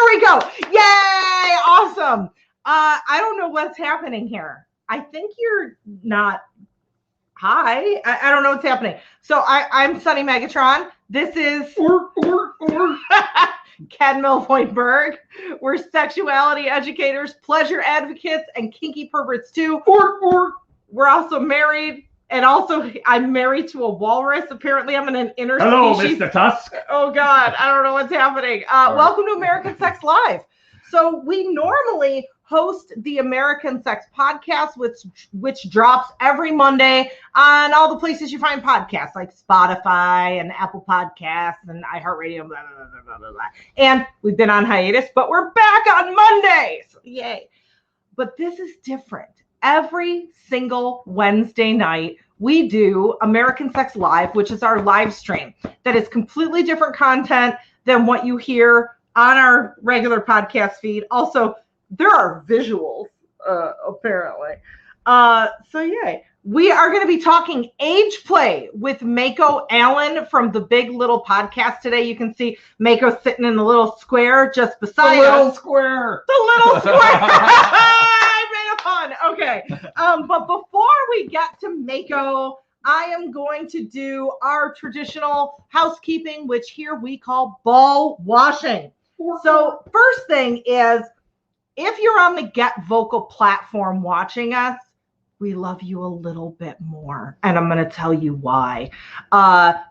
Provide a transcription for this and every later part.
we go. Yay! Awesome. I don't know what's happening here. I think you're not. Hi. I don't know what's happening. So I'm Sunny Megatron. This is Ken Milvoy-Berg. We're sexuality educators, pleasure advocates, and kinky perverts too. We're also married. And also, I'm married to a walrus. Apparently, I'm in an interspecies. Hello, Mr. Tusk. Oh, God. I don't know what's happening. Welcome to American Sex Live. So we normally host the American Sex Podcast, which drops every Monday on all the places you find podcasts, like Spotify and Apple Podcasts and iHeartRadio, blah, blah, blah, blah, blah, blah. And we've been on hiatus, but we're back on Mondays. Yay. But this is different. Every single Wednesday night, we do American Sex Live, which is our live stream that is completely different content than what you hear on our regular podcast feed. Also, there are visuals, apparently. So, yay. We are going to be talking age play with Mako Allen from the Big Little Podcast today. You can see Mako sitting in the little square just beside us. The little square. Fun. Okay. But before we get to Mako, I am going to do our traditional housekeeping, which here we call ball washing. So first thing is, if you're on the Get Vocal platform watching us, we love you a little bit more. And I'm going to tell you why.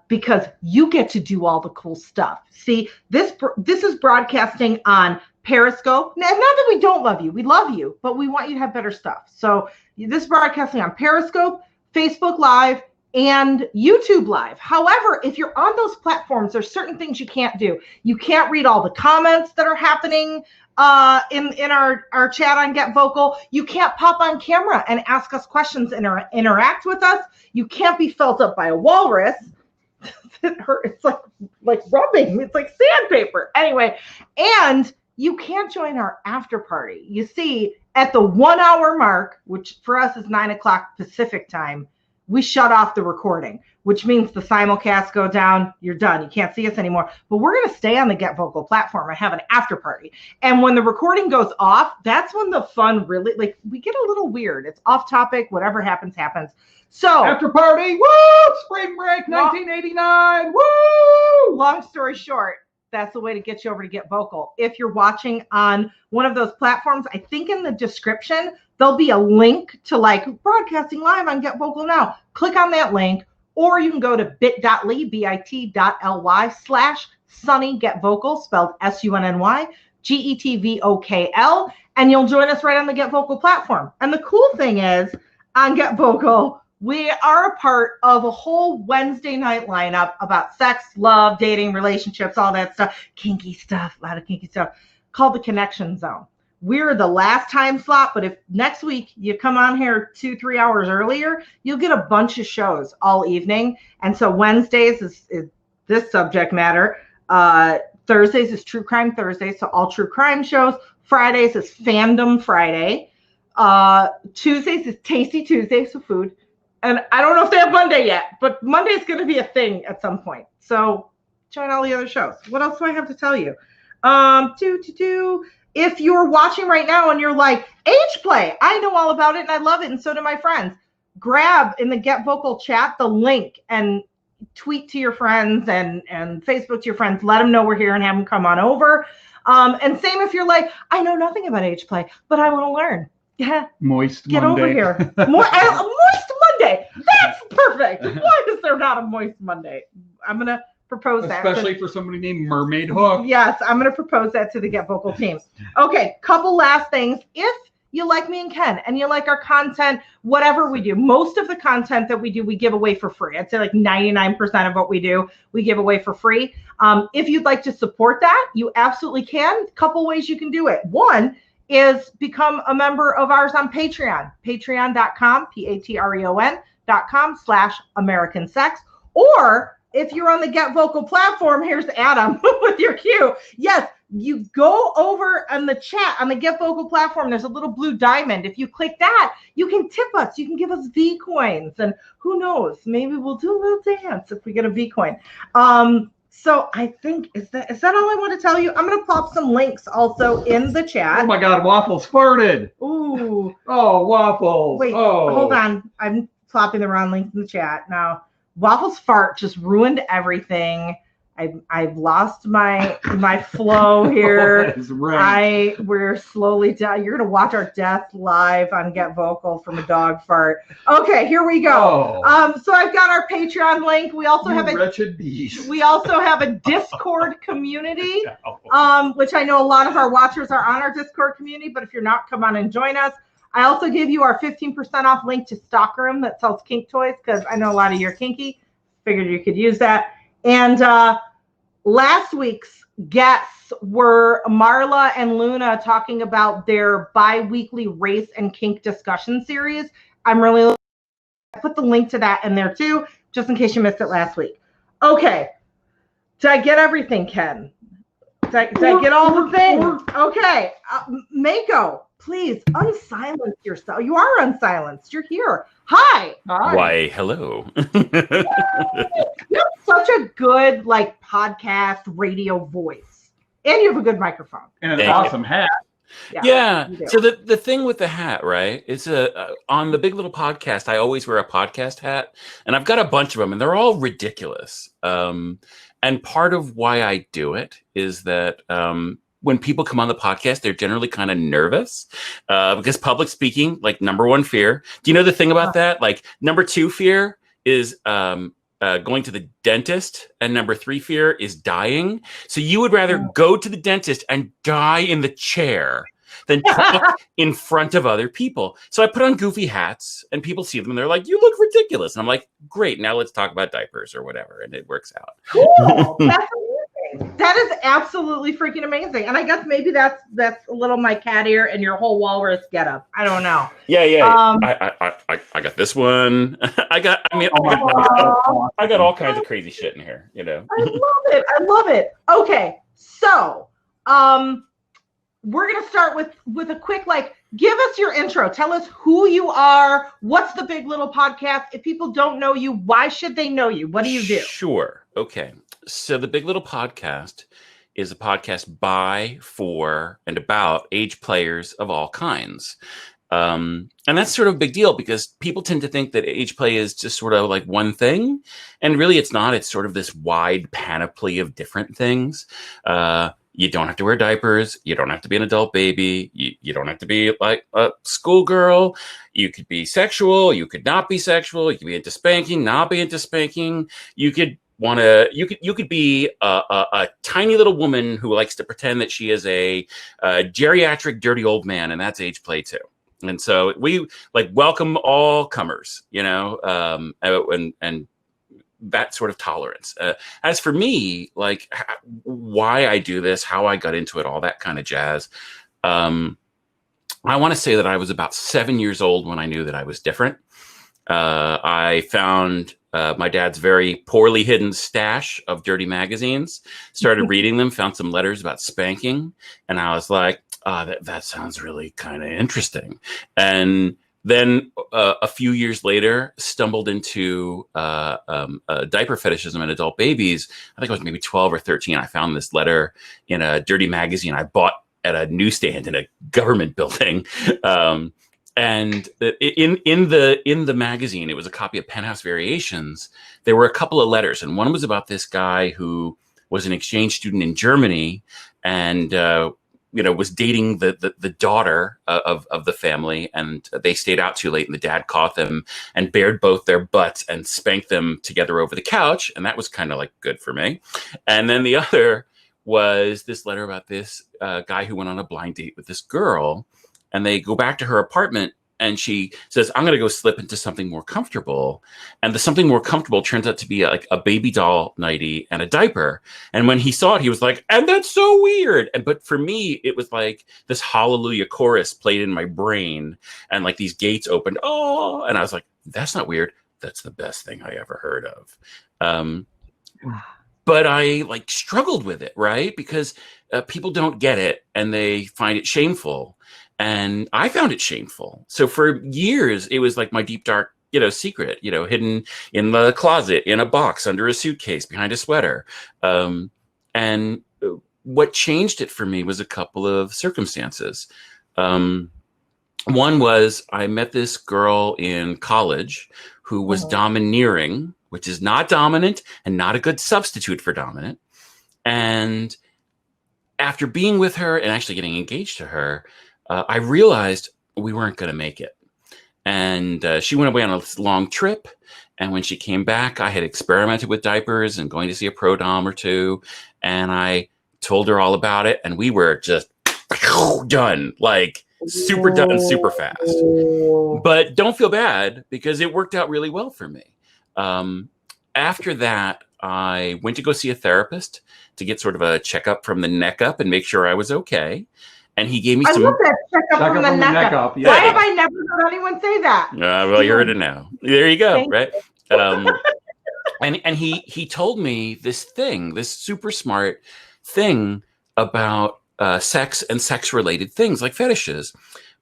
Because you get to do all the cool stuff. See, this is broadcasting on Periscope. Not that we don't love you. We love you, but we want you to have better stuff. So this is broadcasting on Periscope, Facebook Live, and YouTube Live. However, if you're on those platforms, there's certain things you can't do. You can't read all the comments that are happening in our chat on Get Vocal. You can't pop on camera and ask us questions and interact with us. You can't be felt up by a walrus. It's like rubbing. It's like sandpaper. Anyway, and you can't join our after party. You see, at the 1 hour mark, which for us is 9 o'clock Pacific time, we shut off the recording, which means the simulcasts go down. You're done. You can't see us anymore. But we're going to stay on the Get Vocal platform and have an after party. And when the recording goes off, that's when the fun really, we get a little weird. It's off topic. Whatever happens, happens. So after party, woo! Spring break, 1989, woo! Long story short, that's the way to get you over to Get Vocal. If you're watching on one of those platforms, I think in the description, there'll be a link to broadcasting live on Get Vocal now. Click on that link, or you can go to bit.ly, bit.ly/Sunny Get Vocal, spelled SUNNY, GETVOKL, and you'll join us right on the Get Vocal platform. And the cool thing is, on Get Vocal, we are a part of a whole Wednesday night lineup about sex, love, dating, relationships, all that stuff, kinky stuff, a lot of kinky stuff, called the Connection Zone. We're the last time slot, but if next week you come on here 2-3 hours earlier, you'll get a bunch of shows all evening. And so Wednesdays is this subject matter. Thursdays is True Crime Thursday, so all true crime shows. Fridays is Fandom Friday. Tuesdays is Tasty Tuesday, so food. And I don't know if they have Monday yet, but Monday is going to be a thing at some point. So join all the other shows. What else do I have to tell you? If you're watching right now and you're like, age play, I know all about it and I love it, and so do my friends. Grab in the Get Vocal chat the link and tweet to your friends and Facebook to your friends. Let them know we're here and have them come on over. And same if you're like, I know nothing about age play, but I want to learn. Yeah. Moist Get Monday. over here. Moist Monday. That's perfect. Why is there not a Moist Monday? I'm going to propose that. Especially for somebody named Mermaid Hook. Yes, I'm going to propose that to the Get Vocal team. Okay, couple last things. If you like me and Ken and you like our content, whatever we do, most of the content that we do, we give away for free. I'd say 99% of what we do, we give away for free. If you'd like to support that, you absolutely can. Couple ways you can do it. One is become a member of ours on Patreon, patreon.com, patreon.com/American Sex. Or if you're on the Get Vocal platform, here's Adam with your cue. Yes, you go over on the chat on the Get Vocal platform. There's a little blue diamond. If you click that, you can tip us. You can give us V coins. And who knows, maybe we'll do a little dance if we get a V coin. So I think is that all I want to tell you? I'm gonna pop some links also in the chat. Oh my God, Waffles farted. Ooh. Oh, Waffles. Wait, hold on. I'm plopping the wrong link in the chat now. Waffles fart just ruined everything. I've lost my flow here. We're slowly down. You're gonna watch our death live on Get Vocal from a dog fart. Okay, here we go. So I've got our Patreon link. We also have wretched beast. We also have a Discord community, which I know a lot of our watchers are on our Discord community. But if you're not, come on and join us. I also give you our 15% off link to Stockroom that sells kink toys because I know a lot of you are kinky. Figured you could use that. And last week's guests were Marla and Luna talking about their bi-weekly race and kink discussion series. I put the link to that in there too, just in case you missed it last week. Okay. Did I get everything, Ken? Did I get all the things? Okay. Mako, please unsilence yourself. You are unsilenced. You're here. Hi. Why, hello. You have such a good podcast radio voice. And you have a good microphone. And an awesome hat. Yeah. So the thing with the hat, right? It's on the Big Little Podcast, I always wear a podcast hat. And I've got a bunch of them, and they're all ridiculous. And part of why I do it is that when people come on the podcast, they're generally kind of nervous because public speaking, number one fear. Do you know the thing about that? Number two fear is going to the dentist, and number three fear is dying. So you would rather go to the dentist and die in the chair than talk in front of other people. So I put on goofy hats, and people see them, and they're like, "You look ridiculous." And I'm like, "Great, now let's talk about diapers or whatever," and it works out. Cool. That's amazing. That is absolutely freaking amazing. And I guess maybe that's a little my cat ear and your whole walrus getup. I don't know. Yeah. I got this one. I got all kinds of crazy shit in here. You know. I love it. Okay, so we're gonna start with a quick give us your intro. Tell us who you are. What's the Big Little Podcast? If people don't know you, why should they know you? What do you do? Sure. Okay. So the Big Little Podcast is a podcast by, for, and about age players of all kinds. And that's sort of a big deal because people tend to think that age play is just sort of one thing. And really it's not. It's sort of this wide panoply of different things. You don't have to wear diapers. You don't have to be an adult baby. You don't have to be like a schoolgirl. You could be sexual. You could not be sexual. You could be into spanking, not be into spanking. You could be a tiny little woman who likes to pretend that she is a geriatric dirty old man, and that's age play too. And so we welcome all comers, and that sort of tolerance. As for me, why I do this, how I got into it, all that kind of jazz. I want to say that I was about 7 years old when I knew that I was different. I found my dad's very poorly hidden stash of dirty magazines, started reading them, found some letters about spanking, and I was like, that sounds really kind of interesting. And then a few years later, stumbled into diaper fetishism in adult babies. I think I was maybe 12 or 13. I found this letter in a dirty magazine I bought at a newsstand in a government building. And in the magazine, it was a copy of Penthouse Variations. There were a couple of letters, and one was about this guy who was an exchange student in Germany, and was dating the daughter of the family, and they stayed out too late, and the dad caught them and bared both their butts and spanked them together over the couch, and that was kind of good for me. And then the other was this letter about this guy who went on a blind date with this girl, and they go back to her apartment, and she says, "I'm going to go slip into something more comfortable." And the something more comfortable turns out to be a baby doll nightie and a diaper. And when he saw it, he was like, "And that's so weird." But for me, it was this hallelujah chorus played in my brain, and these gates opened. Oh, and I was like, "That's not weird. That's the best thing I ever heard of." But I struggled with it, right? Because people don't get it, and they find it shameful. And I found it shameful. So for years, it was my deep, dark secret, hidden in the closet, in a box, under a suitcase, behind a sweater. And what changed it for me was a couple of circumstances. One was I met this girl in college who was domineering, which is not dominant and not a good substitute for dominant. And after being with her and actually getting engaged to her, I realized we weren't going to make it. And she went away on a long trip. And when she came back, I had experimented with diapers and going to see a pro dom or two. And I told her all about it. And we were just done, like super done, super fast. But don't feel bad because it worked out really well for me. After that, I went to go see a therapist to get sort of a checkup from the neck up and make sure I was okay. And he gave me some. I love that checkup from the neck up. Yeah. Why have I never heard anyone say that? Well, you heard it now. There you go. Right. And he told me this super smart thing about sex and sex related things like fetishes,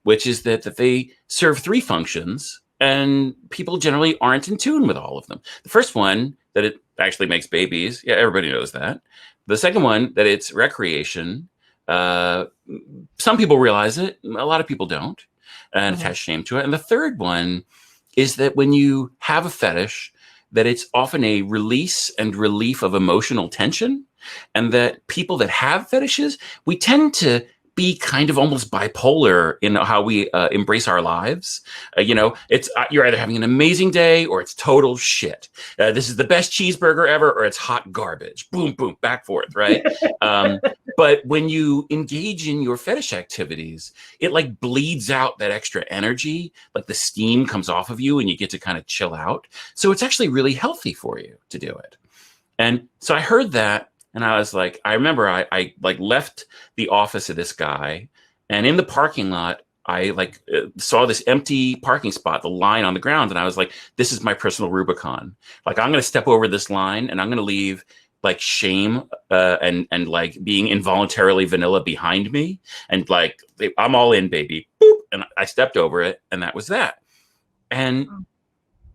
which is that they serve three functions and people generally aren't in tune with all of them. The first one, that it actually makes babies. Yeah, everybody knows that. The second one, that it's recreation. Some people realize it. A lot of people don't and attach shame to it. And the third one is that when you have a fetish, that it's often a release and relief of emotional tension. And that people that have fetishes, we tend to be kind of almost bipolar in how we embrace our lives. It's you're either having an amazing day or it's total shit. This is the best cheeseburger ever, or it's hot garbage. Boom, boom, back forth, right? But when you engage in your fetish activities, it like bleeds out that extra energy, like the steam comes off of you and you get to kind of chill out. So it's actually really healthy for you to do it. And so I heard that. And I was like, I remember I like left the office of this guy, and in the parking lot, I saw this empty parking spot, the line on the ground. And I was like, this is my personal Rubicon. Like, I'm going to step over this line and I'm going to leave like shame and like being involuntarily vanilla behind me. And like, I'm all in, baby. Boop. And I stepped over it, and that was that. And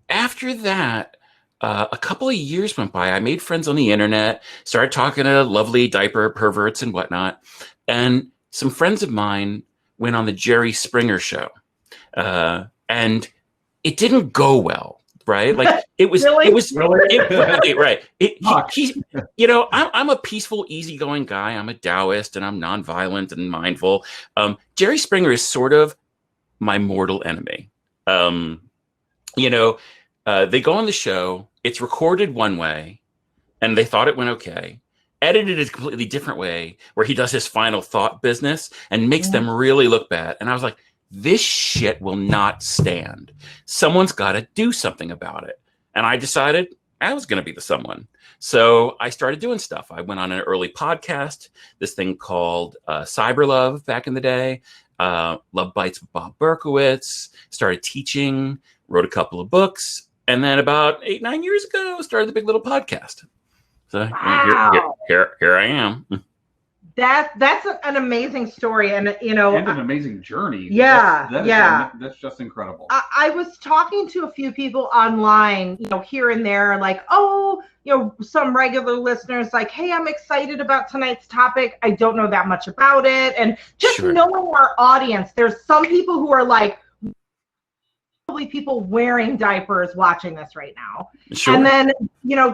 after that, a couple of years went by. I made friends on the internet, started talking to lovely diaper perverts and whatnot. And some friends of mine went on the Jerry Springer show. And it didn't go well, right? Like it was right. I'm a peaceful, easygoing guy. I'm a Taoist and I'm nonviolent and mindful. Jerry Springer is sort of my mortal enemy. They go on the show. It's recorded one way, and they thought it went okay. Edited a completely different way, where he does his final thought business and makes them really look bad. And I was like, this shit will not stand. Someone's got to do something about it. And I decided I was going to be the someone. So I started doing stuff. I went on an early podcast, this thing called Cyber Love back in the day, Love Bites with Bob Berkowitz, started teaching, wrote a couple of books. And then about 8-9 years ago, started the Big Little Podcast. So here I am. That's an amazing story, and and an amazing journey. Yeah, That's just incredible. I was talking to a few people online, here and there, like, some regular listeners, like, hey, I'm excited about tonight's topic. I don't know that much about it, and just knowing our audience, there's some people who are like, people wearing diapers watching this right now. Sure. And then,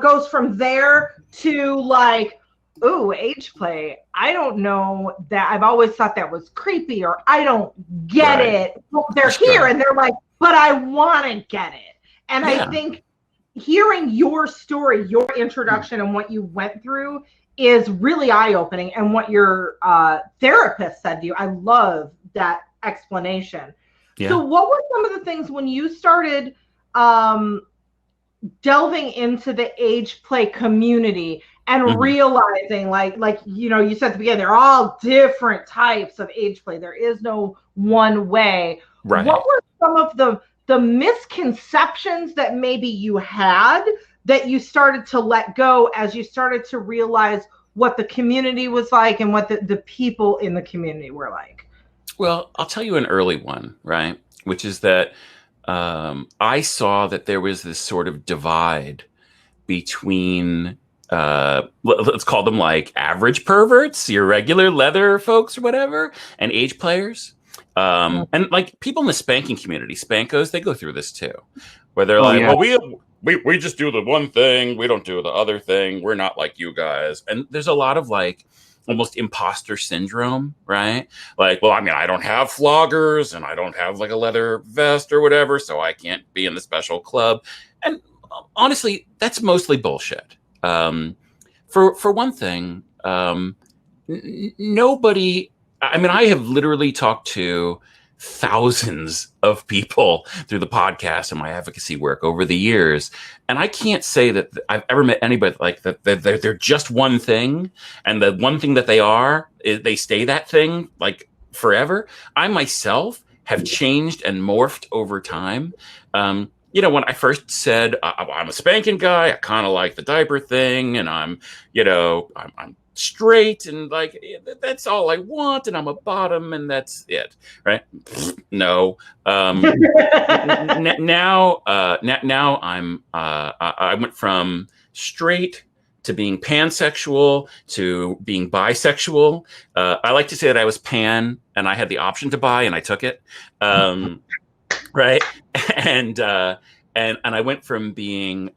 goes from there to like, ooh, age play. I don't know that. I've always thought that was creepy, or I don't get it. They're here and they're like, but I want to get it. And I think hearing your story, your introduction and what you went through is really eye-opening. And what your therapist said to you, I love that explanation. Yeah. So what were some of the things when you started delving into the age play community and realizing you said at the beginning, they're all different types of age play. There is no one way. Right. What were some of the misconceptions that maybe you had that you started to let go as you started to realize what the community was like and what the people in the community were like? Well, I'll tell you an early one, right? Which is that I saw that there was this sort of divide between let's call them like average perverts, your regular leather folks or whatever, and age players. And like people in the spanking community, spankos, they go through this too, where they're well, we just do the one thing, we don't do the other thing, we're not like you guys. And there's a lot of like almost imposter syndrome, right? Like, well, I mean, I don't have floggers and I don't have like a leather vest or whatever, so I can't be in the special club. And honestly, that's mostly bullshit. For one thing, nobody, I mean, I have literally talked to thousands of people through the podcast and my advocacy work over the years. And I can't say that I've ever met anybody like that. They're just one thing. And the one thing that they are, is they stay that thing like forever. I myself have changed and morphed over time. You know, when I first said I'm a spanking guy, I kind of like the diaper thing, and I'm straight, and like that's all I want, and I'm a bottom, and that's it, right? No. Now I'm I went from straight to being pansexual to being bisexual. I like to say that I was pan, and I had the option to bi, and I took it. Right. And I went from being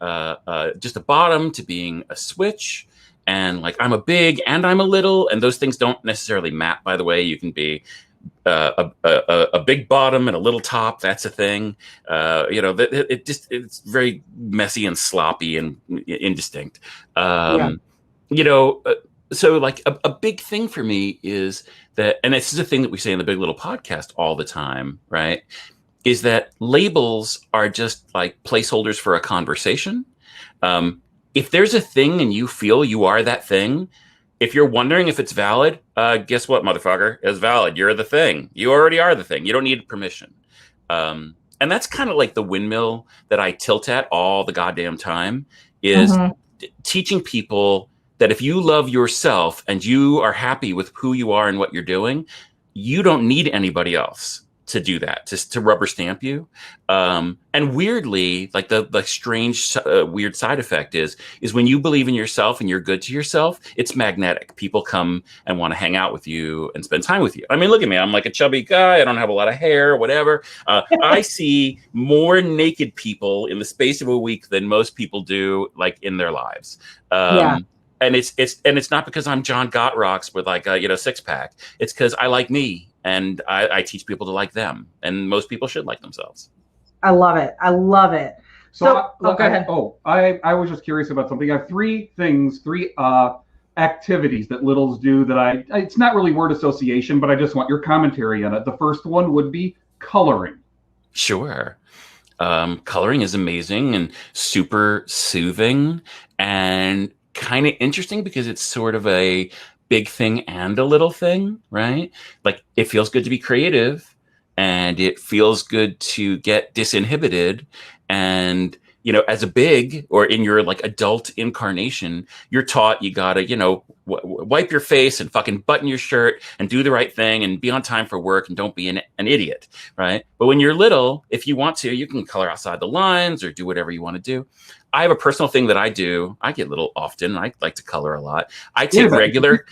just a bottom to being a switch. And like, I'm a big and I'm a little, and those things don't necessarily map, by the way. You can be a big bottom and a little top. That's a thing. You know, it's very messy and sloppy and indistinct. You know, so like a big thing for me is that, and this is a thing that we say in the Big Little Podcast all the time, right? Is that labels are just like placeholders for a conversation. If there's a thing and you feel you are that thing, if you're wondering if it's valid, guess what, motherfucker? It's valid. You're the thing. You already are the thing. You don't need permission. And that's kind of like the windmill that I tilt at all the goddamn time, is teaching people that if you love yourself and you are happy with who you are and what you're doing, you don't need anybody else to do that, to rubber stamp you. And weirdly, like the strange, weird side effect is when you believe in yourself and you're good to yourself, it's magnetic. People come and want to hang out with you and spend time with you. I mean, look at me. I'm like a chubby guy. I don't have a lot of hair, whatever. I see more naked people in the space of a week than most people do, like in their lives. And it's not because I'm John Gottrocks with like a six pack. It's because I like me. And I teach people to like them, and most people should like themselves. I love it. I love it. So go ahead. I was just curious about something. I have three activities that littles do that it's not really word association, but I just want your commentary on it. The first one would be coloring. Sure. Coloring is amazing and super soothing and kind of interesting because it's sort of a big thing and a little thing, right? Like it feels good to be creative and it feels good to get disinhibited. And, as a big or in your like adult incarnation, you're taught you gotta, wipe your face and fucking button your shirt and do the right thing and be on time for work and don't be an idiot, right? But when you're little, if you want to, you can color outside the lines or do whatever you want to do. I have a personal thing that I do. I get little often. I like to color a lot. I take regular.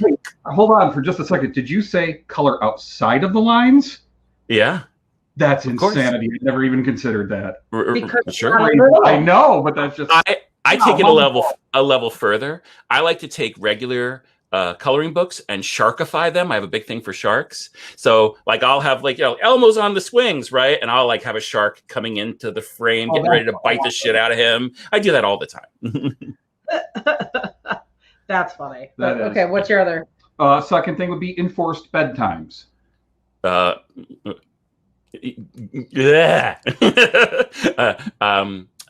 Hold on for just a second. Did you say color outside of the lines? Yeah. That's insanity. I never even considered that. Because sure. I know, but that's just. I take it a level further. I like to take regular coloring books and sharkify them. I have a big thing for sharks. So like I'll have like, Elmo's on the swings, right? And I'll like have a shark coming into the frame, getting ready to bite the shit out of him. I do that all the time. That's funny. Okay, what's your other? Second thing would be enforced bedtimes. Yeah.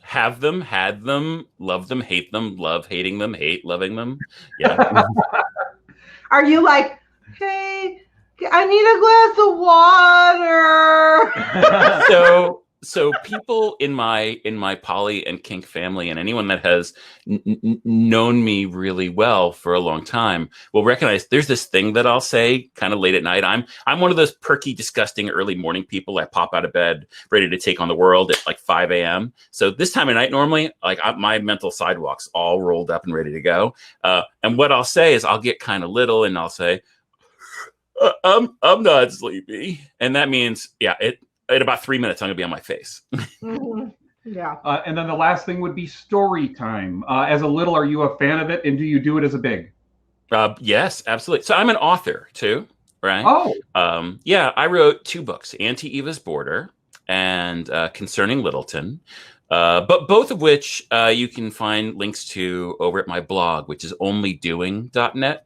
Have them, had them, love them, hate them, love hating them, hate loving them. Yeah. Are you like, hey, I need a glass of water? So So people in my poly and kink family, and anyone that has known me really well for a long time, will recognize there's this thing that I'll say kind of late at night. I'm one of those perky, disgusting early morning people that pop out of bed ready to take on the world at like 5 a.m. So this time of night, normally, like my mental sidewalk's all rolled up and ready to go. And what I'll say is I'll get kind of little, and I'll say, I'm not sleepy, and that means in about 3 minutes, I'm going to be on my face. Mhm. Yeah. And then the last thing would be story time. As a little, are you a fan of it, and do you do it as a big? Yes, absolutely. So I'm an author too, right? Oh. I wrote 2 books, Anti-Eva's Border and Concerning Littleton, but both of which you can find links to over at my blog, which is onlydoing.net.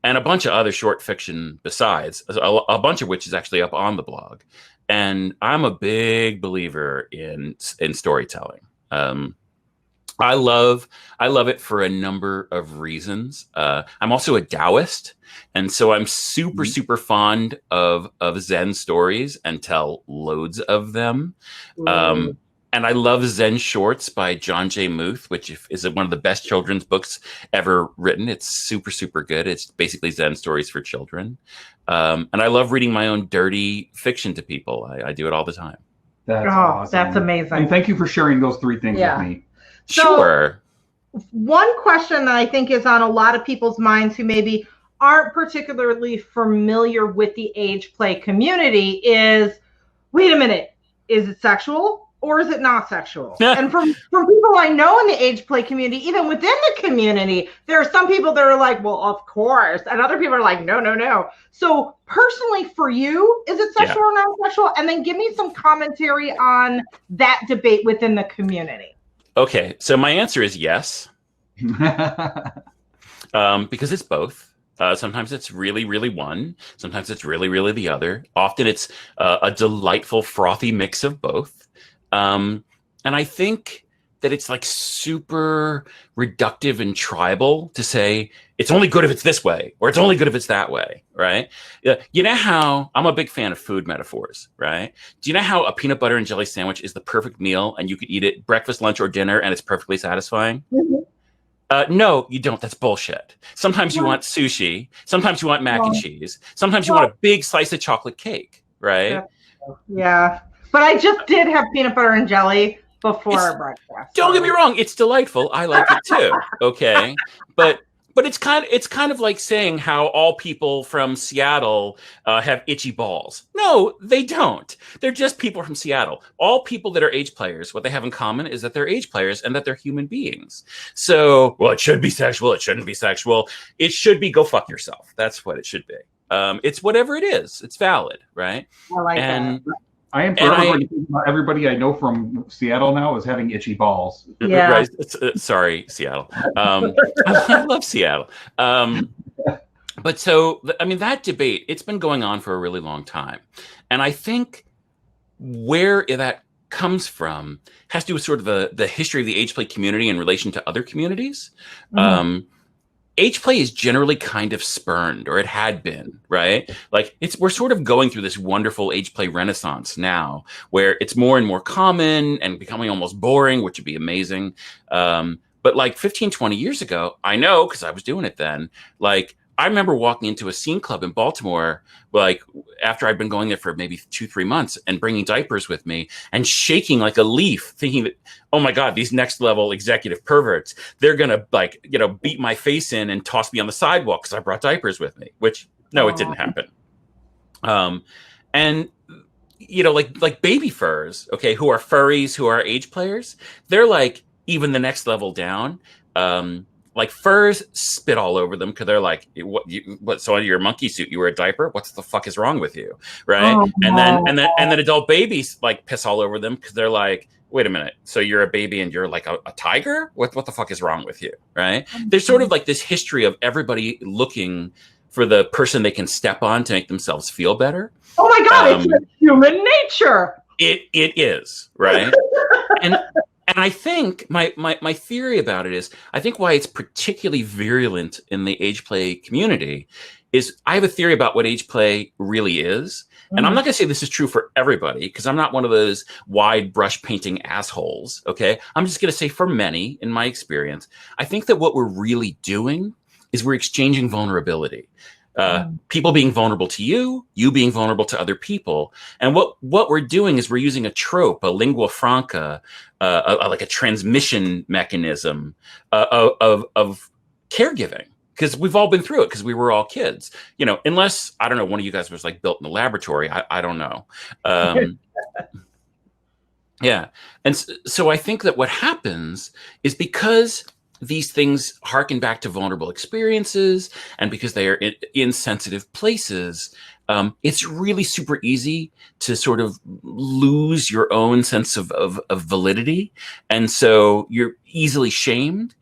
And a bunch of other short fiction besides, a bunch of which is actually up on the blog. And I'm a big believer in storytelling. I love it for a number of reasons. I'm also a Taoist, and so I'm super fond of Zen stories and tell loads of them. And I love Zen Shorts by John J. Muth, which is one of the best children's books ever written. It's super good. It's basically Zen stories for children. And I love reading my own dirty fiction to people. I do it all the time. That's awesome. That's amazing. And thank you for sharing those 3 things with me. So, sure. One question that I think is on a lot of people's minds who maybe aren't particularly familiar with the age play community is, wait a minute, is it sexual? Or is it not sexual? And from people I know in the age play community, even within the community, there are some people that are like, well, of course. And other people are like, no. So personally for you, is it sexual or non-sexual? And then give me some commentary on that debate within the community. Okay, so my answer is yes. Because it's both. Sometimes it's really one. Sometimes it's really the other. Often it's a delightful, frothy mix of both. And I think that it's like super reductive and tribal to say it's only good if it's this way, or it's only good if it's that way, right? You know how I'm a big fan of food metaphors, right? Do you know how a peanut butter and jelly sandwich is the perfect meal and you could eat it breakfast, lunch, or dinner and it's perfectly satisfying? Mm-hmm. No, you don't. That's bullshit. Sometimes you want sushi. Sometimes you want mac and cheese. Sometimes you want a big slice of chocolate cake, right? Yeah. But I just did have peanut butter and jelly before breakfast. Don't get me wrong; it's delightful. I like it too. Okay, but it's kind of like saying how all people from Seattle have itchy balls. No, they don't. They're just people from Seattle. All people that are age players, what they have in common is that they're age players and that they're human beings. So, well, it should be sexual. It shouldn't be sexual. It should be go fuck yourself. That's what it should be. It's whatever it is. It's valid, right? I like that. I am forever everybody I know from Seattle now is having itchy balls. Yeah. Right. Sorry, Seattle. I love Seattle. But so, I mean, that debate, it's been going on for a really long time. And I think where that comes from has to do with sort of the history of the age play community in relation to other communities. Mm-hmm. Age play is generally kind of spurned, or it had been, right? Like we're sort of going through this wonderful age play renaissance now, where it's more and more common and becoming almost boring, which would be amazing. But like 15, 20 years ago, I know, because I was doing it then, like I remember walking into a scene club in Baltimore, like after I'd been going there for maybe 2-3 months and bringing diapers with me and shaking like a leaf, thinking that, oh my God, these next level executive perverts, they're going to, beat my face in and toss me on the sidewalk because I brought diapers with me, which no, it didn't happen. And, like baby furs, okay, who are furries, who are age players, they're like even the next level down. Like furs spit all over them because they're like, what? So on your monkey suit, you wear a diaper? What the fuck is wrong with you, right? Oh, and then adult babies like piss all over them because they're like, wait a minute, so you're a baby and you're like a tiger? What the fuck is wrong with you, right? There's sort of like this history of everybody looking for the person they can step on to make themselves feel better. Oh my God, it's human nature. It is, right? And I think my theory about it is, I think why it's particularly virulent in the age play community is I have a theory about what age play really is. And I'm not going to say this is true for everybody because I'm not one of those wide brush painting assholes. Okay. I'm just going to say for many, in my experience, I think that what we're really doing is we're exchanging vulnerability. People being vulnerable to you, you being vulnerable to other people. And what we're doing is we're using a trope, a lingua franca, like a transmission mechanism of caregiving. Because we've all been through it because we were all kids, unless, I don't know, one of you guys was like built in the laboratory. I don't know. Yeah. And so I think that what happens is because these things harken back to vulnerable experiences and because they are in sensitive places, it's really super easy to sort of lose your own sense of validity. And so you're easily shamed.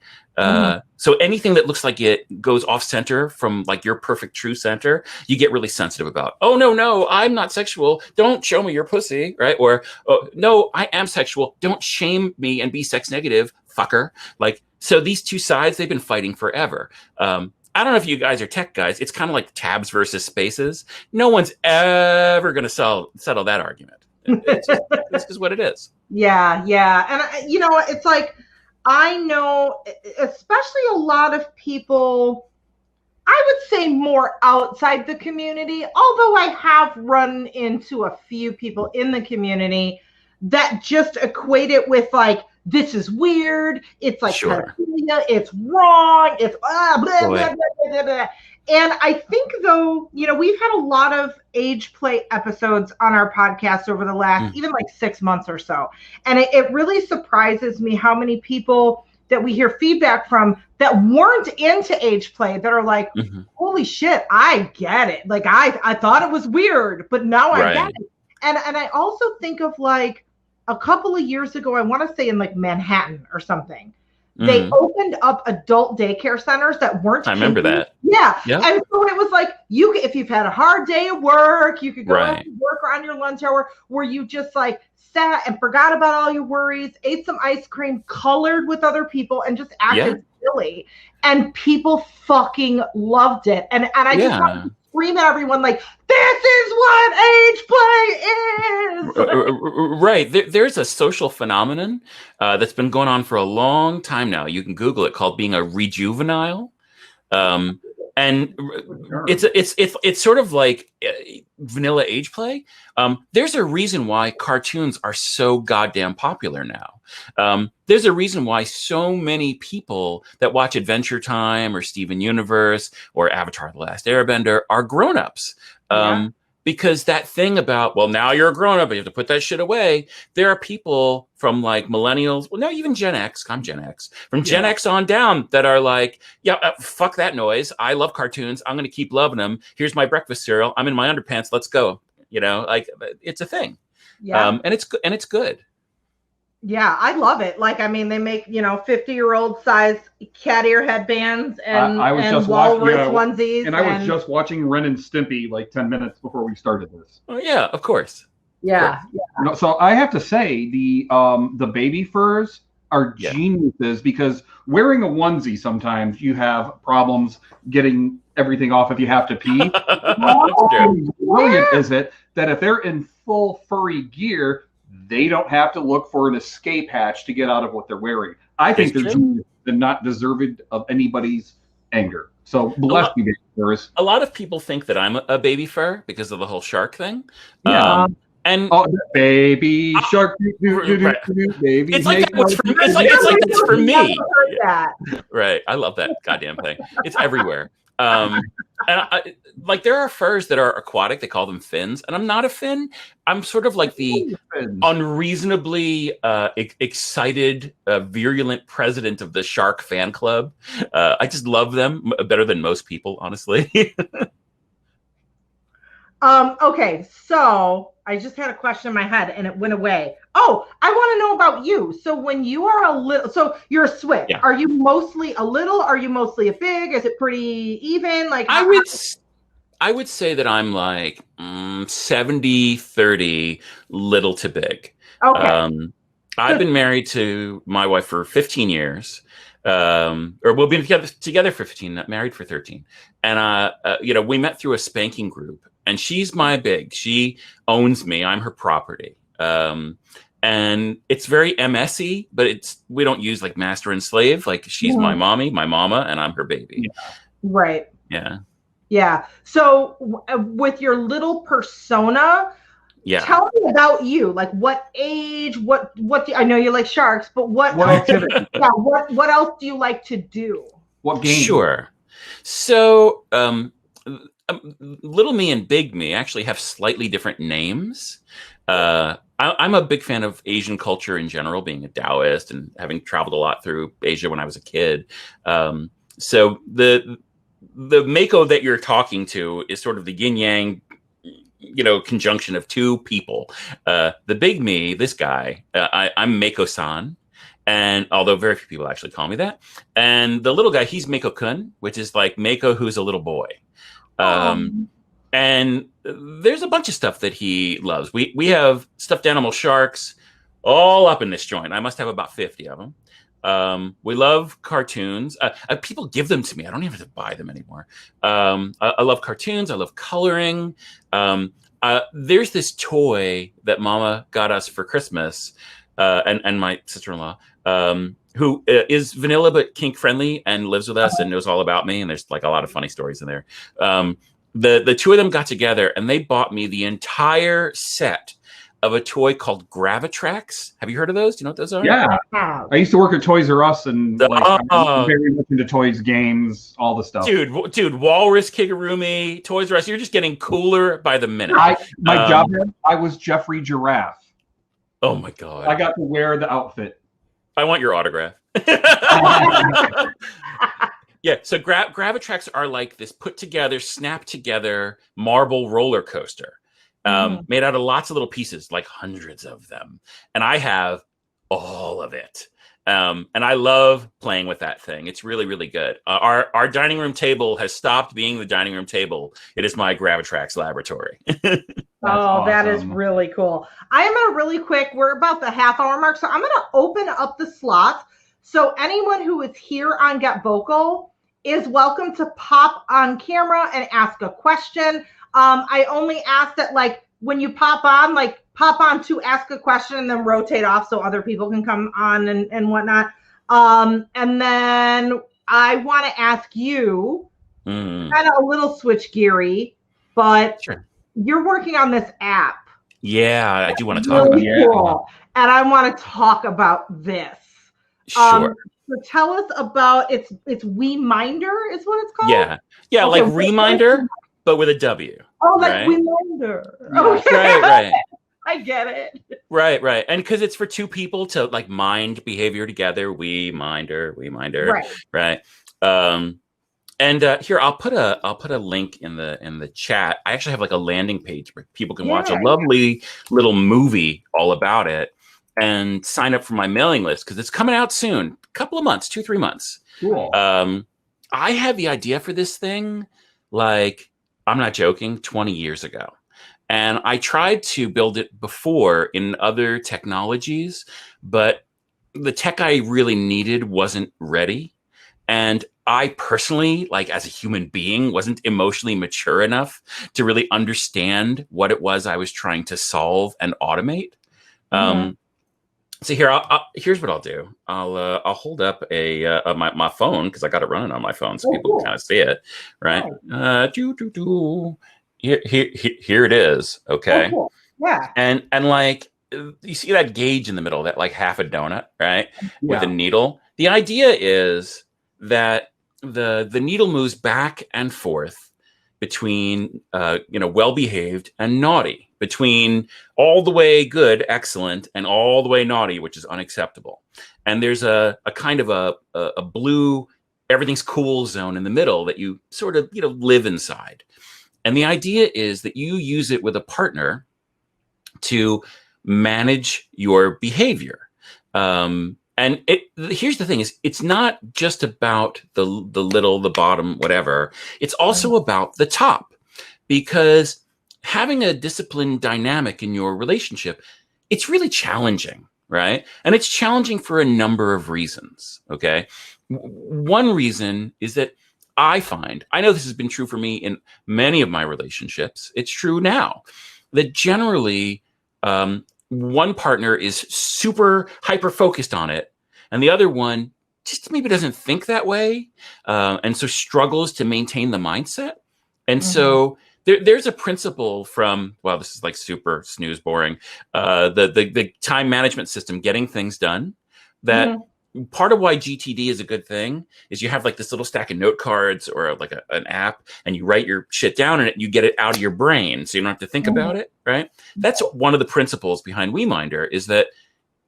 So anything that looks like it goes off center from like your perfect true center, you get really sensitive about. Oh, no, I'm not sexual. Don't show me your pussy. Right. Or, oh, no, I am sexual. Don't shame me and be sex negative, fucker. Like, so these two sides, they've been fighting forever. I don't know if you guys are tech guys. It's kind of like tabs versus spaces. No one's ever going to settle that argument. It's just what it is. Yeah. And, it's like, I know, especially a lot of people, I would say more outside the community, although I have run into a few people in the community that just equate it with like, this is weird. It's like, sure, pedophilia, it's wrong. It's blah, blah, blah, blah, blah. And I think though, we've had a lot of age play episodes on our podcast over the last even like 6 months or so. And it really surprises me how many people that we hear feedback from that weren't into age play that are like, holy shit, I get it. Like I thought it was weird, but now I get it. And I also think of like a couple of years ago, I want to say in like Manhattan or something. They opened up adult daycare centers that weren't. I remember that. Yeah. Yep. And so it was like, if you've had a hard day at work, you could go to work or on your lunch hour where you just like sat and forgot about all your worries, ate some ice cream, colored with other people and just acted silly. And people fucking loved it. And I just want to scream at everyone like, this is what age play is. Right. There's a social phenomenon that's been going on for a long time now. You can Google it, called being a rejuvenile. And it's sort of like vanilla age play. There's a reason why cartoons are so goddamn popular now. There's a reason why so many people that watch Adventure Time or Steven Universe or Avatar: The Last Airbender are grown-ups. Because that thing about, well, now you're a grown-up, you have to put that shit away. There are people from like millennials, well, no, even Gen X, I'm Gen X, from Gen X on down that are like, fuck that noise. I love cartoons. I'm going to keep loving them. Here's my breakfast cereal. I'm in my underpants. Let's go. Like it's a thing. And it's good. Yeah, I love it. Like, I mean, they make, 50-year-old size cat ear headbands and walrus onesies. And I was just watching Ren and Stimpy like 10 minutes before we started this. Oh, yeah, of course. Yeah. So I have to say the baby furs are geniuses because wearing a onesie, sometimes you have problems getting everything off if you have to pee. How brilliant is it that if they're in full furry gear, they don't have to look for an escape hatch to get out of what they're wearing. I think they're not deserving of anybody's anger. So bless you, baby furs. A lot of people think that I'm a baby fur because of the whole shark thing. And baby shark, baby. It's like it's for me. Right. I love that goddamn thing. It's everywhere. And there are furs that are aquatic. They call them fins, and I'm not a fin. I'm sort of like the unreasonably excited, virulent president of the shark fan club. I just love them better than most people, honestly. Okay, so I just had a question in my head and it went away. Oh, I want to know about you. So when you are a little, so you're a switch. Yeah. Are you mostly a little? Are you mostly a big? Is it pretty even? Like I would say that I'm like 70-30, little to big. Okay. I've been married to my wife for 15 years. or we'll be together for 15, not married for 13. And, we met through a spanking group, and she's my big. She owns me. I'm her property. And it's very MSy, but we don't use like master and slave. Like she's my mommy, my mama, and I'm her baby. Yeah. Right. Yeah. Yeah. So with your little persona, tell me about you. Like what age, what I know you like sharks, but what activity? Yeah, what else do you like to do? What game? Sure. So little me and big me actually have slightly different names. I'm a big fan of Asian culture in general, being a Taoist and having traveled a lot through Asia when I was a kid. So the Mako that you're talking to is sort of the yin yang, conjunction of two people. The big me, this guy, I'm Mako-san. And although very few people actually call me that. And the little guy, he's Mako-kun, which is like Mako who's a little boy. And there's a bunch of stuff that he loves. We have stuffed animal sharks all up in this joint. I must have about 50 of them. We love cartoons. People give them to me. I don't even have to buy them anymore. I love cartoons. I love coloring. There's this toy that Mama got us for Christmas, and my sister-in-law, who is vanilla but kink friendly and lives with us and knows all about me. And there's like a lot of funny stories in there. The two of them got together and they bought me the entire set of a toy called Gravitrax. Have you heard of those? Do you know what those are? Yeah. I used to work at Toys R Us and I'm very much into toys, games, all the stuff. Dude, Walrus, Kigurumi, Toys R Us, you're just getting cooler by the minute. My job, I was Jeffrey Giraffe. Oh my God. I got to wear the outfit. I want your autograph. Yeah, so Gravitrax are like this put together, snap together marble roller coaster. Made out of lots of little pieces, like hundreds of them. And I have all of it. And I love playing with that thing. It's really, really good. Our dining room table has stopped being the dining room table. It is my Gravitrax laboratory. Awesome. That is really cool. I am going to really quick, we're about the half-hour mark, so I'm going to open up the slots. So anyone who is here on Get Vocal is welcome to pop on camera and ask a question. I only ask that, like, when you pop on to ask a question and then rotate off so other people can come on and whatnot. And then I want to ask you, kind of a little switch geary, but you're working on this app. Yeah, I do want to talk about it. Cool. And I want to talk about this. Sure. So tell us about it's Reminder is what it's called? Yeah, okay, like Reminder, but with a W. Oh, like Reminder. Okay. Right. I get it. Right. And because it's for two people to like mind behavior together, Reminder. Right. And here I'll put a link in the chat. I actually have like a landing page where people can watch a lovely little movie all about it and sign up for my mailing list because it's coming out soon. A couple of months, 2-3 months. Cool. I had the idea for this thing, like, I'm not joking, 20 years ago. And I tried to build it before in other technologies, but the tech I really needed wasn't ready. And I personally, like as a human being, wasn't emotionally mature enough to really understand what it was I was trying to solve and automate. So here, here's what I'll do. I'll hold up my phone because I got it running on my phone, so people can kind of see it, right? Here it is. Okay. Oh, cool. Yeah. And like you see that gauge in the middle, that like half a donut, right? With a needle. The idea is that the needle moves back and forth between well-behaved and naughty, between all the way good, excellent, and all the way naughty, which is unacceptable. And there's a kind of a blue, everything's cool zone in the middle that you sort of live inside. And the idea is that you use it with a partner to manage your behavior. And here's the thing: it's not just about the little, the bottom, whatever. It's also about the top, because having a disciplined dynamic in your relationship, it's really challenging. right? And it's challenging for a number of reasons, okay? One reason is that I know this has been true for me in many of my relationships. It's true now that generally one partner is super hyper focused on it, and the other one just maybe doesn't think that way, and so struggles to maintain the mindset. And so there's a principle from, well, this is like super snooze boring, the time management system, getting things done, that part of why GTD is a good thing is you have like this little stack of note cards or like an app, and you write your shit down and you get it out of your brain so you don't have to think about it, right? That's one of the principles behind WeMinder, is that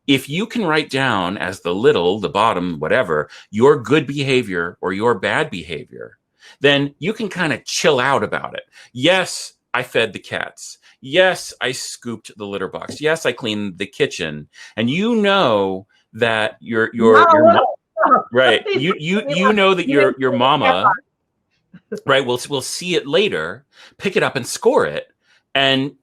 if you can write down as the bottom, whatever, your good behavior or your bad behavior, then you can kind of chill out about it. Yes, I fed the cats. Yes, I scooped the litter box. Yes, I cleaned the kitchen. And you know that your right. You know that your mama, right, will see it later, pick it up and score it, and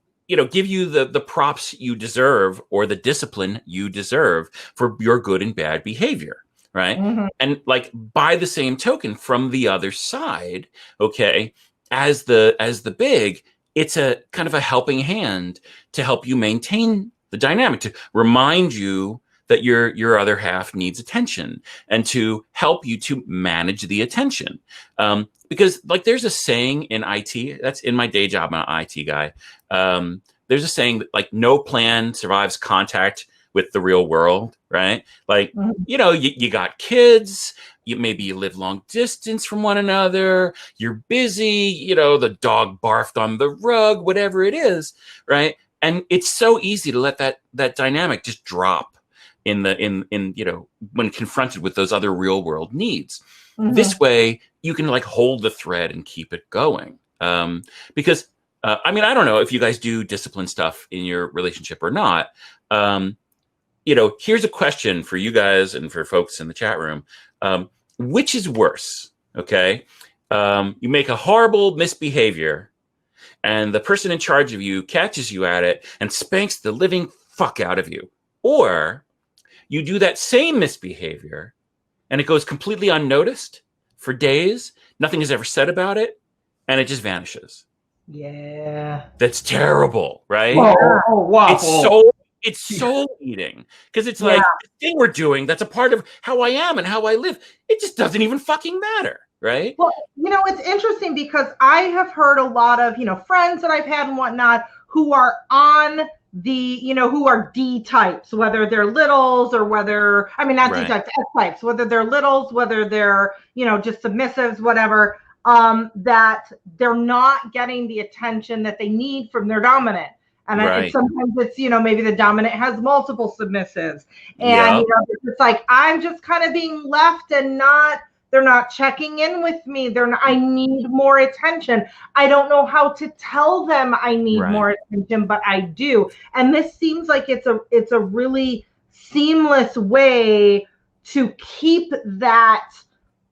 give you the props you deserve or the discipline you deserve for your good and bad behavior, right? And like by the same token, from the other side, okay, as the big, it's a kind of a helping hand to help you maintain the dynamic, to remind you that your other half needs attention, and to help you to manage the attention. Because like there's a saying in IT, that's in my day job, I'm an IT guy. There's a saying that like no plan survives contact with the real world, right? Like, you got kids, maybe you live long distance from one another, you're busy, the dog barfed on the rug, whatever it is, right? And it's so easy to let that dynamic just drop in when confronted with those other real world needs. This way you can like hold the thread and keep it going. Because I don't know if you guys do discipline stuff in your relationship or not. Here's a question for you guys and for folks in the chat room. Which is worse? Okay. You make a horrible misbehavior and the person in charge of you catches you at it and spanks the living fuck out of you. Or you do that same misbehavior and it goes completely unnoticed for days. Nothing is ever said about it. And it just vanishes. Yeah. That's terrible, right? Oh, wow. It's soul eating, because it's like the thing we're doing that's a part of how I am and how I live. It just doesn't even fucking matter, right? Well, it's interesting because I have heard a lot of, friends that I've had and whatnot who are on the, who are D types, whether they're littles or whether, not D types, S types, whether they're littles, whether they're, just submissives, whatever, that they're not getting the attention that they need from their dominant. And sometimes it's, maybe the dominant has multiple submissives. And, it's like, I'm just kind of being left and they're not checking in with me. I need more attention. I don't know how to tell them I need more attention, but I do. And this seems like it's a really seamless way to keep that,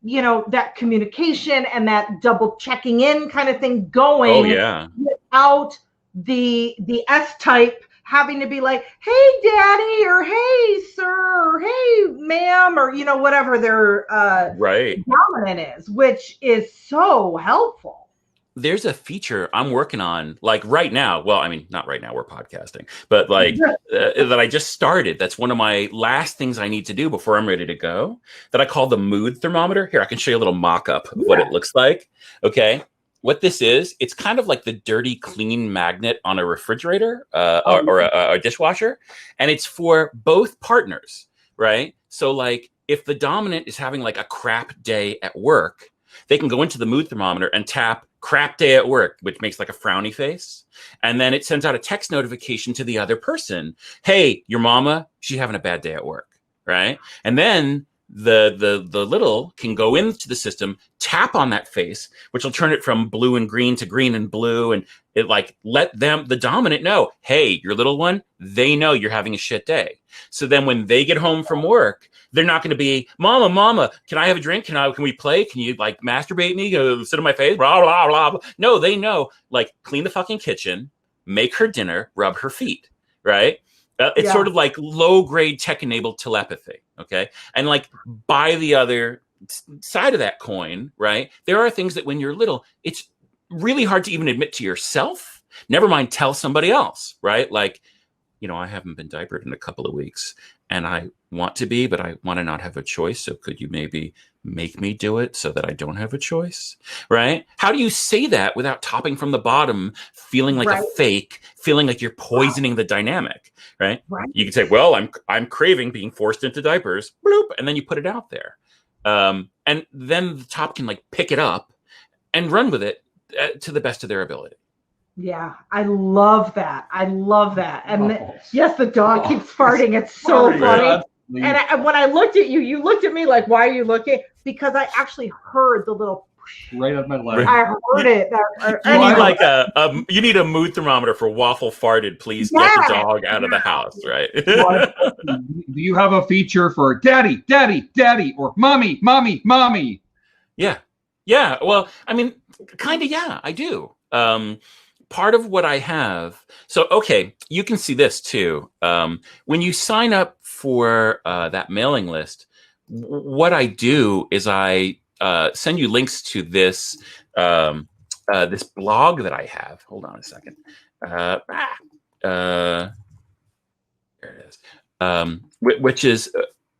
that communication and that double checking in kind of thing going. Oh, yeah. Without the S type having to be like, hey, daddy, or hey, sir, or hey, ma'am, or, whatever their dominant is, which is so helpful. There's a feature I'm working on, like right now. Well, not right now, we're podcasting, but like that I just started. That's one of my last things I need to do before I'm ready to go, that I call the Mood Thermometer. Here, I can show you a little mock-up of what it looks like. Okay. What this is, it's kind of like the dirty, clean magnet on a refrigerator or a dishwasher. And it's for both partners, right? So like if the dominant is having like a crap day at work, they can go into the Mood Thermometer and tap crap day at work, which makes like a frowny face. And then it sends out a text notification to the other person. Hey, your mama, she's having a bad day at work, right? And then the little can go into the system, tap on that face, which will turn it from blue and green to green and blue, and it like let the dominant know, hey, your little one, they know you're having a shit day. So then when they get home from work, they're not going to be, mama, can I have a drink? Can we play? Can you like masturbate me? Sit on my face? Blah, blah, blah, blah. No, they know, like, clean the fucking kitchen, make her dinner, rub her feet, right? It's sort of like low-grade tech-enabled telepathy, okay? And like by the other side of that coin, right, there are things that when you're little, it's really hard to even admit to yourself, never mind tell somebody else, right? Like, I haven't been diapered in a couple of weeks and I want to be, but I want to not have a choice. So could you maybe make me do it so that I don't have a choice, right? How do you say that without topping from the bottom, feeling like a fake, feeling like you're poisoning the dynamic, right? You can say, well, I'm craving being forced into diapers, bloop, and then you put it out there. And then the top can like pick it up and run with it to the best of their ability. Yeah, I love that. And yes, the dog keeps farting. It's so funny. And when I looked at you, you looked at me like, why are you looking? Because I actually heard the little right on my leg. I heard it. You need a mood thermometer for waffle farted. Please get the dog out of the house, right? Do you have a feature for daddy, daddy, daddy, or mommy, mommy, mommy? Yeah. Well, I mean, kind of. Yeah, I do. Part of what I have, so okay, you can see this too. When you sign up for that mailing list, what I do is I send you links to this this blog that I have. Hold on a second. There it is. Which is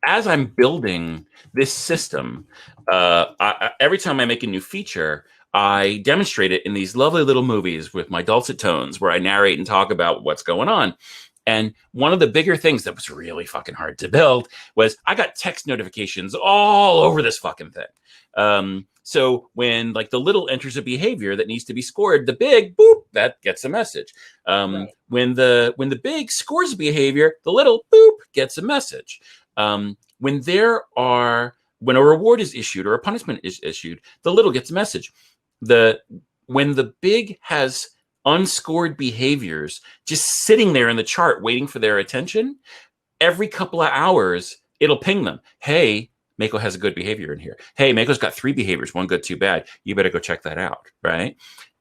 as I'm building this system, every time I make a new feature, I demonstrate it in these lovely little movies with my dulcet tones where I narrate and talk about what's going on. And one of the bigger things that was really fucking hard to build was I got text notifications all over this fucking thing. So when like the little enters a behavior that needs to be scored, the big boop, that gets a message. When the big scores a behavior, the little boop gets a message. When a reward is issued or a punishment is issued, the little gets a message. When the big has unscored behaviors just sitting there in the chart waiting for their attention, every couple of hours it'll ping them. Hey, Mako has a good behavior in here. Hey, Mako's got 3 behaviors, 1 good, 2 bad. You better go check that out, right?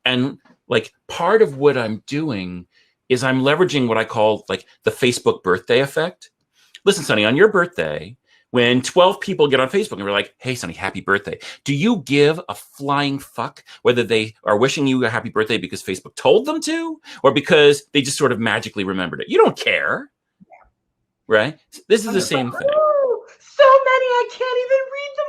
And like part of what I'm doing is I'm leveraging what I call like the Facebook birthday effect. Listen, Sonny, on your birthday, when 12 people get on Facebook and we're like, hey, Sonny, happy birthday. Do you give a flying fuck whether they are wishing you a happy birthday because Facebook told them to or because they just sort of magically remembered it? You don't care, right? This is the same thing. So many, I can't even read them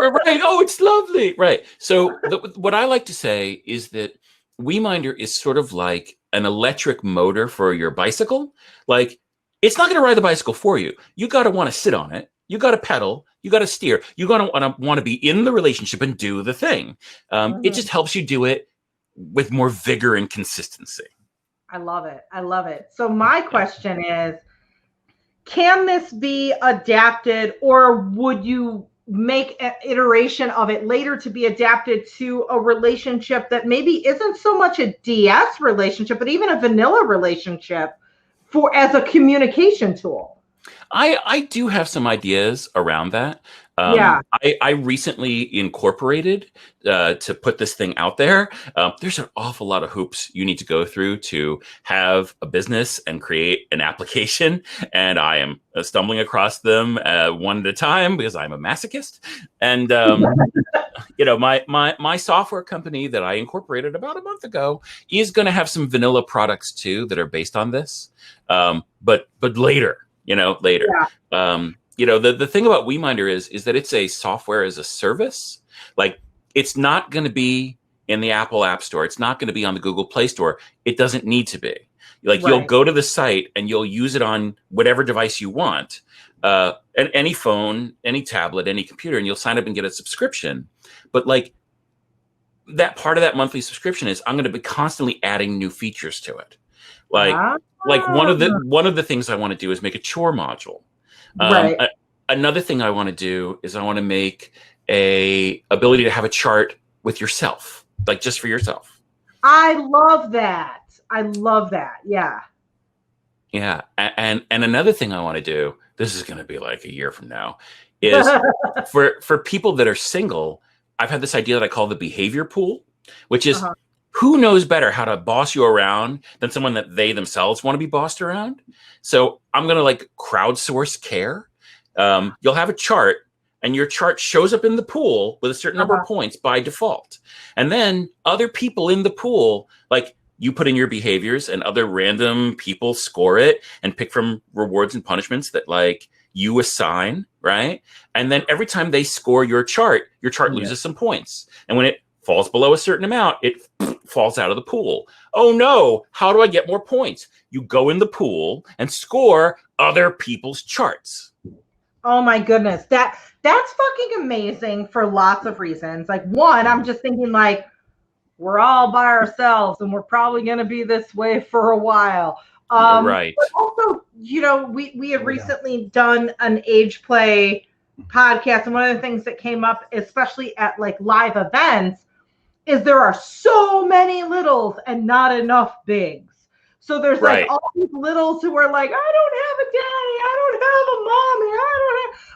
all. Right. Oh, it's lovely. Right. So what I like to say is that WeMinder is sort of like an electric motor for your bicycle. Like, it's not going to ride the bicycle for you. You got to want to sit on it. You got to pedal. You got to steer. You got to want to be in the relationship and do the thing. It just helps you do it with more vigor and consistency. I love it. So my question is, can this be adapted, or would you make an iteration of it later to be adapted to a relationship that maybe isn't so much a DS relationship, but even a vanilla relationship as a communication tool? I do have some ideas around that. I recently incorporated to put this thing out there. There's an awful lot of hoops you need to go through to have a business and create an application. And I am stumbling across them one at a time because I'm a masochist. And, my software company that I incorporated about a month ago is going to have some vanilla products too that are based on this. But later. The thing about WeMinder is that it's a software as a service. Like, it's not going to be in the Apple App Store. It's not going to be on the Google Play Store. It doesn't need to be. Like, you'll go to the site and you'll use it on whatever device you want, and any phone, any tablet, any computer, and you'll sign up and get a subscription. But like, that part of that monthly subscription is I'm going to be constantly adding new features to it. Like one of the things I want to do is make a chore module. Another thing I want to do is I want to make a ability to have a chart with yourself, like just for yourself. I love that. Yeah. Yeah. And another thing I want to do, this is going to be like a year from now, is for people that are single, I've had this idea that I call the behavior pool, which is who knows better how to boss you around than someone that they themselves want to be bossed around? So I'm going to like crowdsource care. You'll have a chart, and your chart shows up in the pool with a certain number of points by default. And then other people in the pool, like you put in your behaviors and other random people score it and pick from rewards and punishments that like you assign, right? And then every time they score your chart loses some points. And when it falls below a certain amount, it falls out of the pool. Oh no, how do I get more points? You go in the pool and score other people's charts. Oh my goodness. That's fucking amazing for lots of reasons. Like one, I'm just thinking like, we're all by ourselves and we're probably going to be this way for a while. Right. But also, you know, we have recently done an age play podcast. And one of the things that came up, especially at like live events, is there are so many littles and not enough bigs. So there's like all these littles who are like, I don't have a daddy. I don't have a mommy.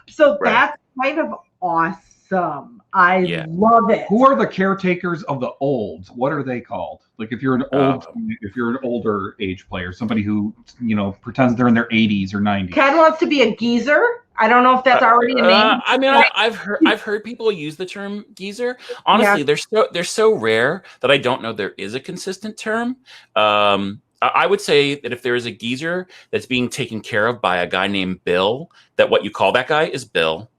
So that's kind of awesome. I love it. Who are the caretakers of the olds? What are they called? Like if you're an older age player, somebody who, you know, pretends they're in their 80s or 90s. Ken wants to be a geezer. I don't know if that's already a name. I mean, I've heard people use the term geezer. Honestly, they're so rare that I don't know there is a consistent term. I would say that if there is a geezer that's being taken care of by a guy named Bill, that what you call that guy is Bill.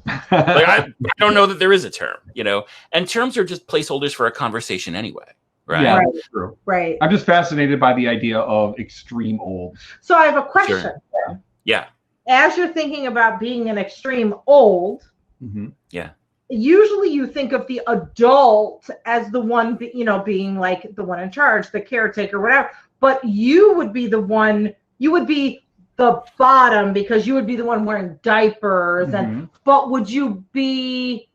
Like I don't know that there is a term, you know, and terms are just placeholders for a conversation anyway. Right. Yeah, that's true. Right. I'm just fascinated by the idea of extreme old. So I have a question. Sure. Yeah. As you're thinking about being an extreme old, usually you think of the adult as the one, you know, being like the one in charge, the caretaker, whatever. But you would be the one, you would be the bottom because you would be the one wearing diapers. But would you be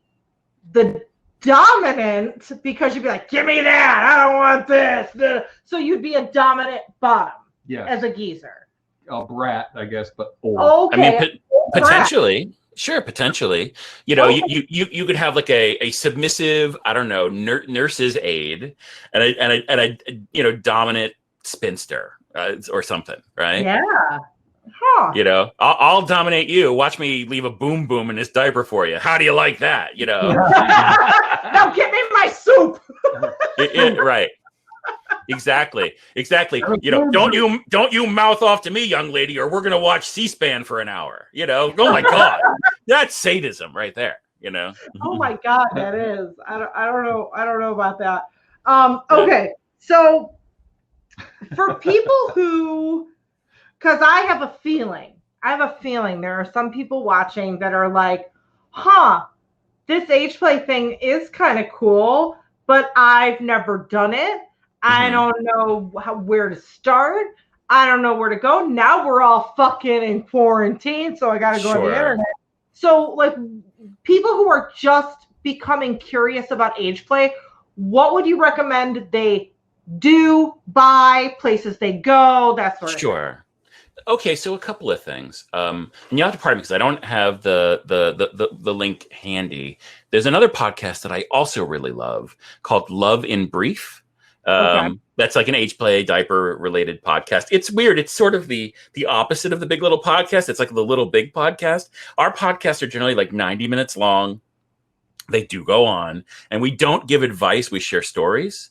the dominant because you'd be like, give me that, I don't want this. So you'd be a dominant bottom as a geezer. A brat, I guess, but old. Okay. I mean, potentially. Sure, potentially. You know, you could have like a submissive, I don't know, nurse's aide and a you know, dominant spinster or something, right? Yeah. Huh. You know, I'll dominate you. Watch me leave a boom boom in this diaper for you. How do you like that? You know. Now give me my soup. Right. Exactly. You know, don't you mouth off to me, young lady, or we're gonna watch C-SPAN for an hour. You know. Oh my God, that's sadism right there. You know. Oh my God, that is. I don't know about that. Okay, so for people who, because I have a feeling there are some people watching that are like, this age play thing is kind of cool, but I've never done it. I don't know where to start. I don't know where to go. Now we're all fucking in quarantine, so I got to go on the internet. So, like, people who are just becoming curious about age play, what would you recommend they do, buy, places they go, that sort of thing? Sure. Okay, so a couple of things. And you have to pardon me because I don't have the link handy. There's another podcast that I also really love called Love in Brief. That's like an age play diaper related podcast. It's weird. It's sort of the opposite of the Big Little Podcast. It's like the Little Big Podcast. Our podcasts are generally like 90 minutes long. They do go on, and we don't give advice. We share stories.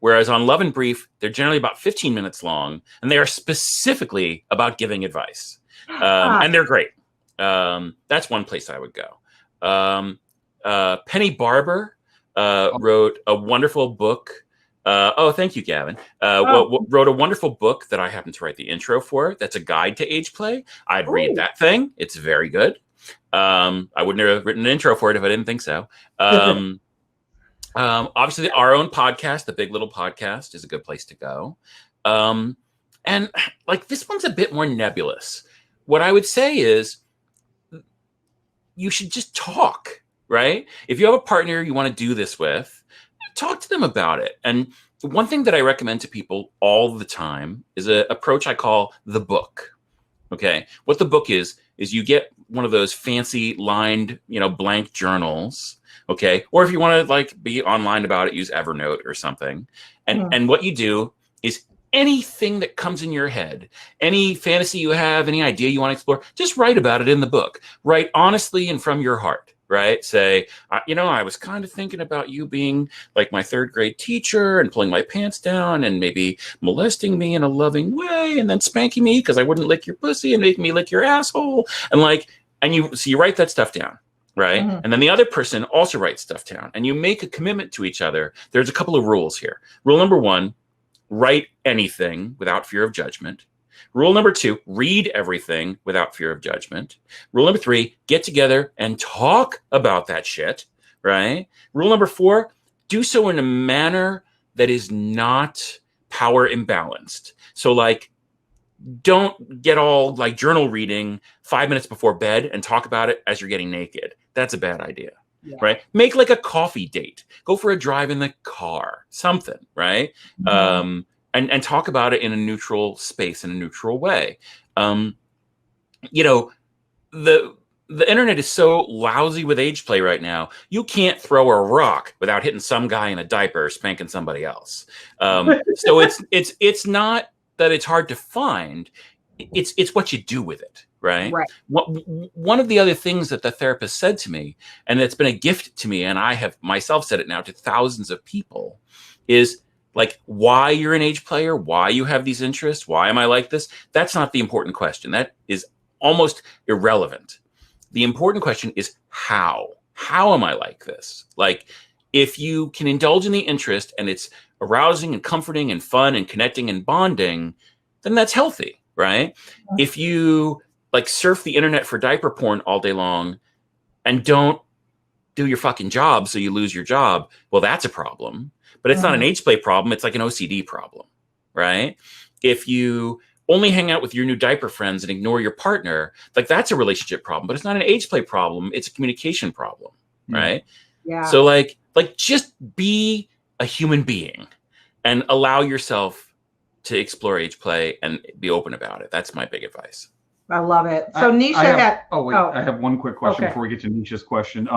Whereas on Love and Brief, they're generally about 15 minutes long, and they are specifically about giving advice. And they're great. That's one place I would go. Penny Barber wrote a wonderful book. Thank you, Gavin. Wrote a wonderful book that I happen to write the intro for. That's a guide to age play. I'd read that thing. It's very good. I wouldn't have written an intro for it if I didn't think so. Obviously, our own podcast, the Big Little Podcast, is a good place to go. And like this one's a bit more nebulous. What I would say is you should just talk, right? If you have a partner you want to do this with, talk to them about it. And one thing that I recommend to people all the time is an approach I call the book. Okay. What the book is you get one of those fancy lined, blank journals. Okay. Or if you want to like be online about it, use Evernote or something. And what you do is anything that comes in your head, any fantasy you have, any idea you want to explore, just write about it in the book. Write honestly and from your heart, right? Say, I was kind of thinking about you being like my third grade teacher and pulling my pants down and maybe molesting me in a loving way and then spanking me because I wouldn't lick your pussy and making me lick your asshole. And you write that stuff down. Right. And then the other person also writes stuff down and you make a commitment to each other. There's a couple of rules here. Rule number 1, write anything without fear of judgment. Rule number 2, read everything without fear of judgment. Rule number 3, get together and talk about that shit, right? Rule number 4, do so in a manner that is not power imbalanced. So like, don't get all like journal reading 5 minutes before bed and talk about it as you're getting naked. That's a bad idea. Yeah. Right? Make like a coffee date. Go for a drive in the car. Something, right? And talk about it in a neutral space, in a neutral way. The internet is so lousy with age play right now. You can't throw a rock without hitting some guy in a diaper or spanking somebody else. So it's not that it's hard to find. It's what you do with it. Right. One of the other things that the therapist said to me, and it's been a gift to me, and I have myself said it now to thousands of people, is like why you're an age player, why you have these interests, why am I like this? That's not the important question. That is almost irrelevant. The important question is how. How am I like this? Like if you can indulge in the interest and it's arousing and comforting and fun and connecting and bonding, then that's healthy, right? If you like surf the internet for diaper porn all day long and don't do your fucking job so you lose your job, well, that's a problem. But it's not an age play problem. It's like an OCD problem, right? If you only hang out with your new diaper friends and ignore your partner, like that's a relationship problem. But it's not an age play problem. It's a communication problem, right? Yeah. So like just be a human being and allow yourself to explore age play and be open about it. That's my big advice. I love it. So Nisha I have one quick question before we get to Nisha's question.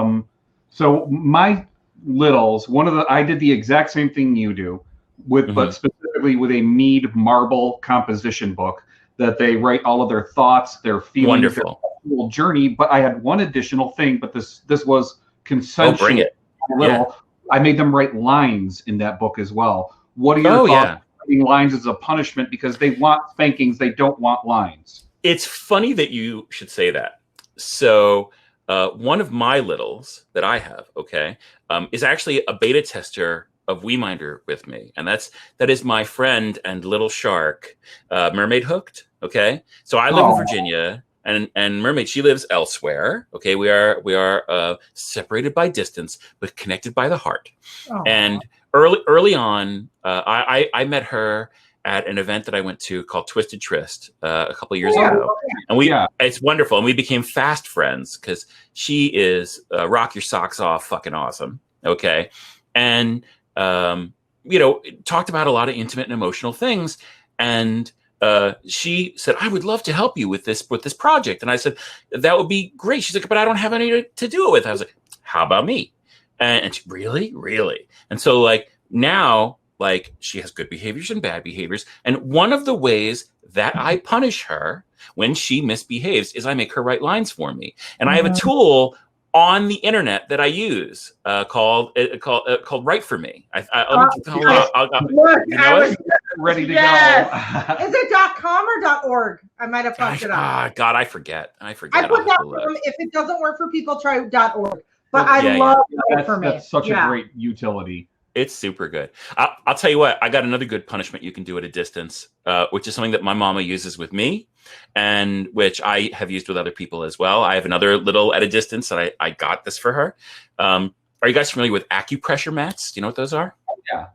So my littles, I did the exact same thing you do but specifically with a mead marble composition book that they write all of their thoughts, their feelings, their whole journey. But I had one additional thing, but this was consensual. Bring it. Yeah. I made them write lines in that book as well. What are your thoughts? Writing lines as a punishment because they want spankings, they don't want lines. It's funny that you should say that. So one of my littles that I have, is actually a beta tester of WeMinder with me. And that is my friend and little shark, Mermaid Hooked. Okay. So I live in Virginia and Mermaid, she lives elsewhere. Okay. We are separated by distance, but connected by the heart. Aww. And early on, I met her at an event that I went to called Twisted Tryst a couple of years ago. And it's wonderful. And we became fast friends because she is rock your socks off fucking awesome. Okay. And, talked about a lot of intimate and emotional things. And she said, I would love to help you with this project. And I said, that would be great. She's like, but I don't have any to do it with. I was like, how about me? And she, really? And so like now, like she has good behaviors and bad behaviors. And one of the ways that I punish her when she misbehaves is I make her write lines for me. And I have a tool on the internet that I use called Write For Me. Ready to go. Is it .com or .org? I might have fucked it up. God, I forget. I put that. If it doesn't work for people, try .org. But I love Write For Me. That's such a great utility. It's super good. I'll tell you what, I got another good punishment you can do at a distance, which is something that my mama uses with me and which I have used with other people as well. I have another little at a distance that I got this for her. Are you guys familiar with acupressure mats? Do you know what those are? Yeah.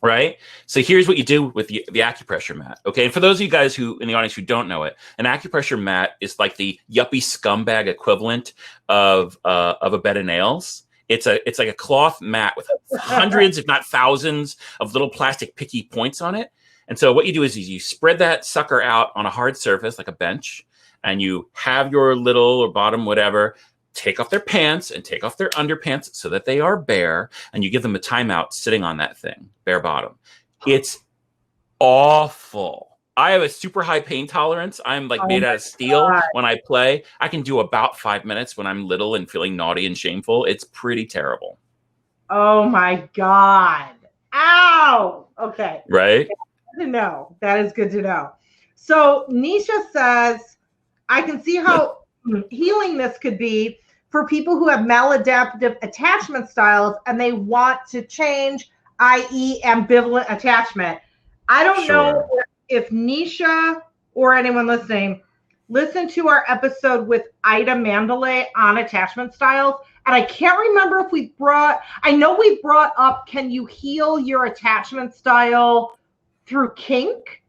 Right? So here's what you do with the acupressure mat. Okay. And for those of you guys who in the audience who don't know it, an acupressure mat is like the yuppie scumbag equivalent of a bed of nails. It's like a cloth mat with hundreds, if not thousands, of little plastic picky points on it. And so what you do is you spread that sucker out on a hard surface like a bench, and you have your little or bottom whatever take off their pants and take off their underpants so that they are bare, and you give them a timeout sitting on that thing, bare bottom. It's awful. I have a super high pain tolerance. I'm like made out of steel when I play. I can do about 5 minutes when I'm little and feeling naughty and shameful. It's pretty terrible. Oh my God. Ow. Okay. Right? Good to know. That is good to know. So Nisha says, I can see how healing this could be for people who have maladaptive attachment styles and they want to change, i.e. ambivalent attachment. I don't know if Nisha or anyone listening listened to our episode with Ida Mandalay on attachment styles. And I can't remember if we brought up, can you heal your attachment style through kink?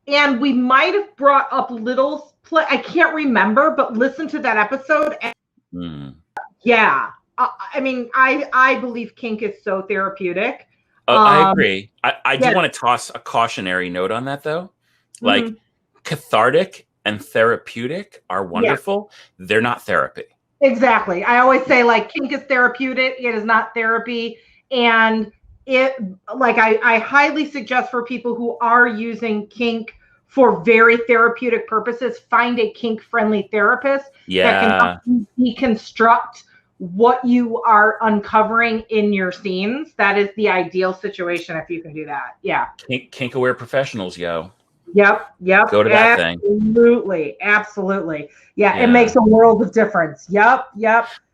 And we might have brought up little play. I can't remember, but listen to that episode. And yeah. I mean, I believe kink is so therapeutic. I agree. I do want to toss a cautionary note on that, though. Like, cathartic and therapeutic are wonderful. Yeah. They're not therapy. Exactly. I always say, like, kink is therapeutic. It is not therapy. And I highly suggest for people who are using kink for very therapeutic purposes, find a kink-friendly therapist that can help you deconstruct what you are uncovering in your scenes. That is the ideal situation if you can do that. Yeah. Kink-aware professionals, yo. Yep. Go to that thing. Absolutely. Yeah, it makes a world of difference. Yep.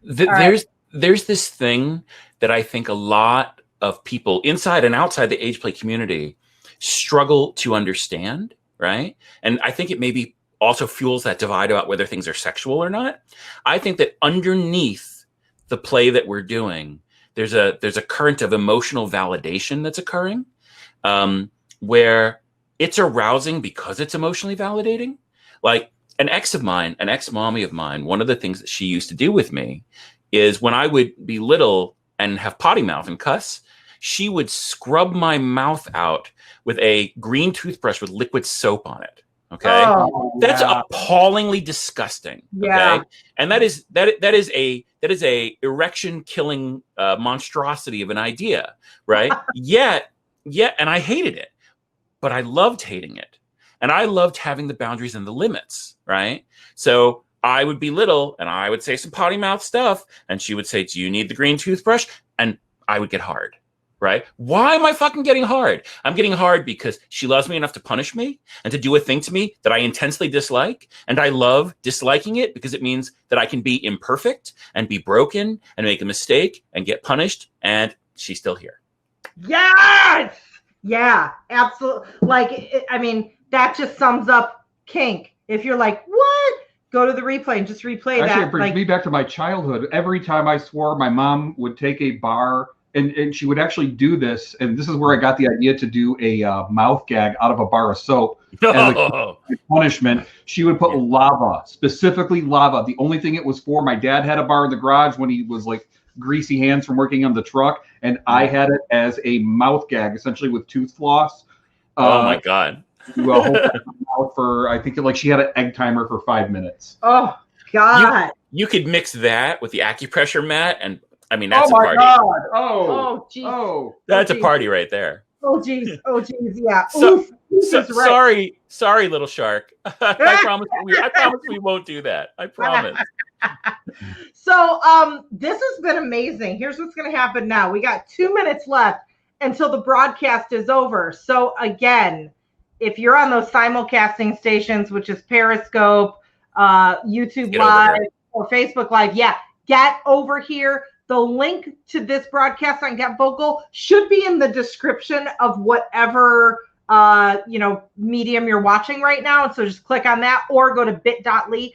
There's this thing that I think a lot of people inside and outside the age play community struggle to understand, right? And I think it maybe also fuels that divide about whether things are sexual or not. I think that underneath the play that we're doing, there's a current of emotional validation that's occurring, where it's arousing because it's emotionally validating. Like an ex-mommy of mine, one of the things that she used to do with me is when I would be little and have potty mouth and cuss, she would scrub my mouth out with a green toothbrush with liquid soap on it. Okay. That's appallingly disgusting. Yeah. Okay. And that is a erection killing monstrosity of an idea. Right. Yet, and I hated it. But I loved hating it. And I loved having the boundaries and the limits, right? So I would be little and I would say some potty mouth stuff. And she would say, do you need the green toothbrush? And I would get hard, right? Why am I fucking getting hard? I'm getting hard because she loves me enough to punish me and to do a thing to me that I intensely dislike. And I love disliking it because it means that I can be imperfect and be broken and make a mistake and get punished. And she's still here. Yes! Yeah, absolutely. That just sums up kink. If you're like, what? Go to the replay and just replay that. Actually, it brings me back to my childhood. Every time I swore, my mom would take a bar and she would actually do this. And this is where I got the idea to do a mouth gag out of a bar of soap. As a punishment, she would put lava, specifically lava. The only thing it was for, my dad had a bar in the garage when he was like greasy hands from working on the truck, and I had it as a mouth gag, essentially with tooth floss. Oh my God. For I think she had an egg timer for 5 minutes. Oh God. You could mix that with the acupressure mat, and I mean that's a party. God. Oh geez. That's a party right there. Oh geez. Yeah. Sorry, little shark. I promise we won't do that. I promise. So this has been amazing. Here's what's going to happen now. We got 2 minutes left until the broadcast is over. So again, if you're on those simulcasting stations, which is Periscope, YouTube Live, or Facebook Live, get over here. The link to this broadcast on Get Vocal should be in the description of whatever medium you're watching right now. So just click on that or go to bit.ly/Sunny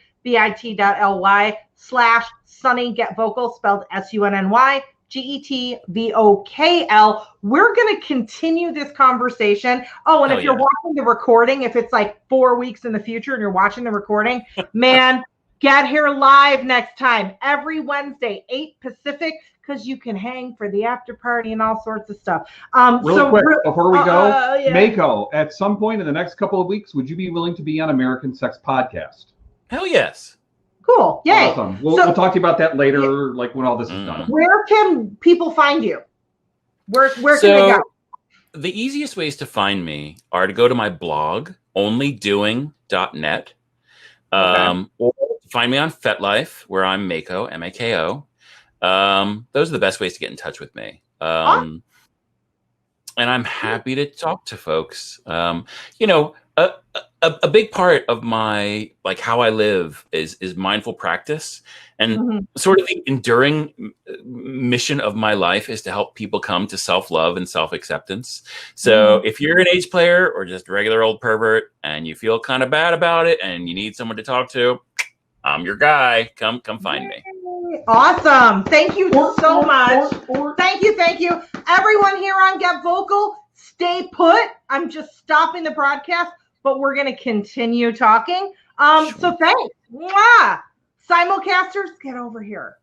Get Vocal, spelled SUNNY GETVOKL. We're going to continue this conversation. Oh, and if you're watching the recording, if it's like 4 weeks in the future and you're watching the recording, man, get here live next time, every Wednesday, 8 Pacific, because you can hang for the after party and all sorts of stuff. Real quick, before we go, Mako, at some point in the next couple of weeks, would you be willing to be on American Sex Podcast? Hell yes. Cool. Yay. Awesome. We'll talk to you about that later, like when all this is done. Where can people find you? Where can they go? The easiest ways to find me are to go to my blog, onlydoing.net, or find me on FetLife, where I'm Mako, M-A-K-O. Those are the best ways to get in touch with me. And I'm happy to talk to folks. You know, a big part of my, like, how I live is mindful practice, and sort of the enduring mission of my life is to help people come to self-love and self-acceptance. So if you're an Age player or just a regular old pervert and you feel kind of bad about it and you need someone to talk to, I'm your guy. Come find me. Awesome. Thank you so much. Thank you. Everyone here on Get Vocal, stay put. I'm just stopping the broadcast, but we're going to continue talking. So thanks. Mwah. Simulcasters, get over here.